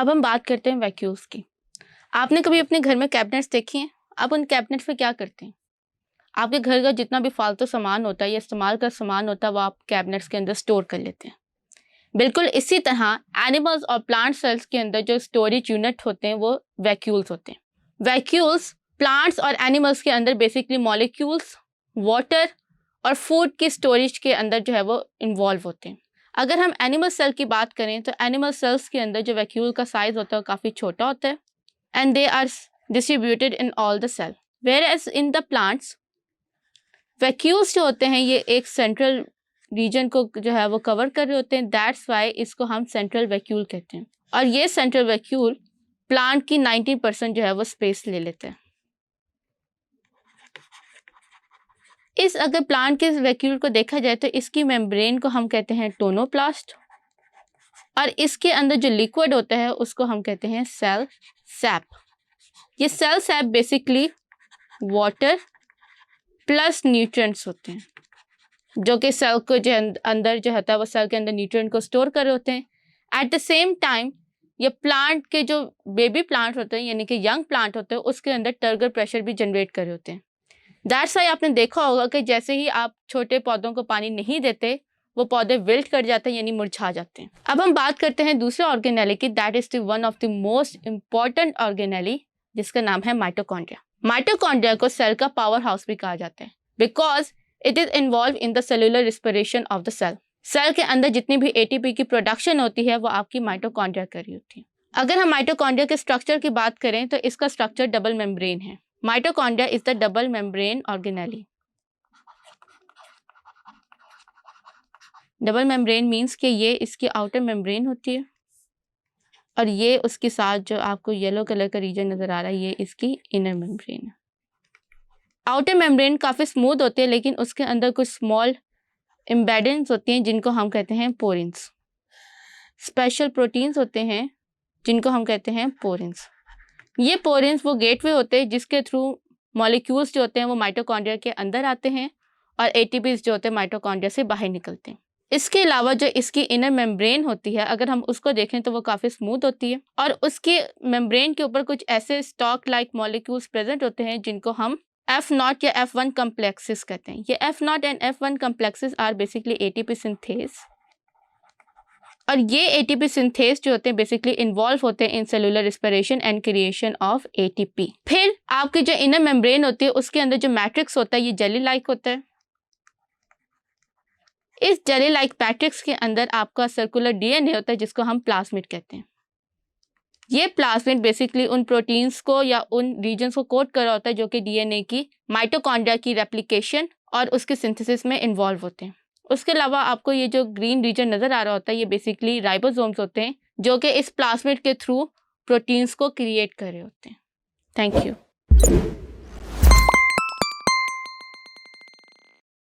अब हम बात करते हैं वैक्यूल्स की। आपने कभी अपने घर में कैबिनेट्स देखी हैं? आप उन कैबिनेट्स में क्या करते हैं? आपके घर का जितना भी फालतू सामान होता है या इस्तेमाल का सामान होता है वो आप कैबिनेट्स के अंदर स्टोर कर लेते हैं। बिल्कुल इसी तरह एनिमल्स और प्लांट सेल्स के अंदर जो स्टोरेज यूनिट होते हैं वो वैक्यूल्स होते हैं। वैक्यूल्स प्लांट्स और एनिमल्स के अंदर बेसिकली मॉलिक्यूल्स, वाटर और फूड की स्टोरेज के अंदर जो है वो इन्वॉल्व होते हैं। अगर हम एनिमल सेल की बात करें तो एनिमल सेल्स के अंदर जो वैक्यूल का साइज होता है वो काफ़ी छोटा होता है and they are distributed in all the cell. Whereas in the plants vacuoles जो होते हैं ये एक सेंट्रल रीजन को जो है वो कवर कर रहे होते हैं। दैट्स वाई इसको हम सेंट्रल वैक्यूल कहते हैं और ये सेंट्रल वैक्यूल प्लांट की 90% जो है वो स्पेस ले लेते हैं। इस अगर प्लांट के वैक्यूल को देखा जाए तो इसकी मेम्ब्रेन को हम कहते हैं टोनोप्लास्ट और इसके अंदर जो लिक्विड होता है उसको हम कहते हैं सेल सैप। ये cell sap basically water plus nutrients होते हैं जो कि सेल को जो अंदर जो होता है वो सेल के अंदर न्यूट्रिएंट को स्टोर कर रहे होते हैं। एट द सेम टाइम ये प्लांट के जो बेबी प्लांट होते हैं यानी कि यंग प्लांट होते हैं उसके अंदर टर्गर प्रेशर भी जनरेट कर रहे होते हैं। दैट्स वाई आपने देखा होगा कि जैसे ही आप छोटे पौधों को पानी नहीं देते वो पौधे विल्ट कर जाते हैं यानी मुरझा जाते हैं। अब हम बात करते हैं दूसरे ऑर्गेनेली की। That is the one of the most important organelle जिसका नाम है माइटोकॉन्ड्रिया। माइटोकॉन्ड्रिया को सेल का पावर हाउस भी कहा जाता है because it is involve in the cellular respiration of the cell. Cell के अंदर जितनी भी एटीपी की प्रोडक्शन होती है वो आपकी माइटोकॉन्ड्रिया कर रही होती है। अगर हम माइटोकॉन्ड्रिया के स्ट्रक्चर की बात करें तो इसका स्ट्रक्चर डबल मेम्ब्रेन है। Mitochondria is the double membrane organelle. Double membrane means कि ये इसकी आउटर मेम्ब्रेन होती है और ये उसके साथ जो आपको येलो कलर का रीजन नजर आ रहा है ये इसकी इनर मेम्ब्रेन है। आउटर मेम्ब्रेन काफ़ी स्मूथ होती है लेकिन उसके अंदर कुछ स्मॉल एम्बेडेंस होती हैं जिनको हम कहते हैं पोरिन्स। स्पेशल प्रोटीन्स होते हैं जिनको हम कहते हैं पोरिन्स। ये पोरिन्स वो गेटवे होते हैं जिसके थ्रू मॉलिक्यूल्स जो होते हैं वो माइटोकॉन्ड्रिया के अंदर आते हैं और एटीपीज जो होते हैं माइटोकॉन्ड्रिया से बाहर निकलते हैं। इसके अलावा जो इसकी इनर मेम्ब्रेन होती है अगर हम उसको देखें तो वो काफ़ी स्मूथ होती है और उसके मेम्ब्रेन के ऊपर कुछ ऐसे स्टॉक लाइक मॉलिक्यूल्स प्रेजेंट होते हैं जिनको हम F0 या F1 complexes कहते हैं। ये F0 and F1 complexes are basically ATP synthase और ये एटीपी सिंथेज जो होते हैं बेसिकली इन्वॉल्व होते हैं in cellular respiration and creation of ATP. फिर आपकी जो इनर मेम्ब्रेन होती है उसके अंदर जो मैट्रिक्स होता है ये जेली लाइक होता है। इस जेली लाइक मैट्रिक्स के अंदर आपका सर्कुलर डीएनए होता है जिसको हम प्लाज्मिड कहते हैं। ये प्लाज्मिड बेसिकली उन प्रोटीन्स को या उन रीजन्स को कोड कर रहा होता है जो कि डीएनए की माइटोकॉन्ड्रिया की रेप्लिकेशन और उसके सिंथेसिस में इन्वॉल्व होते हैं। उसके अलावा आपको ये जो ग्रीन रीजन नज़र आ रहा होता है ये बेसिकली राइबोसोम्स होते हैं जो कि इस प्लाज्मिड के थ्रू प्रोटीन्स को क्रिएट कर रहे होते हैं। Thank you.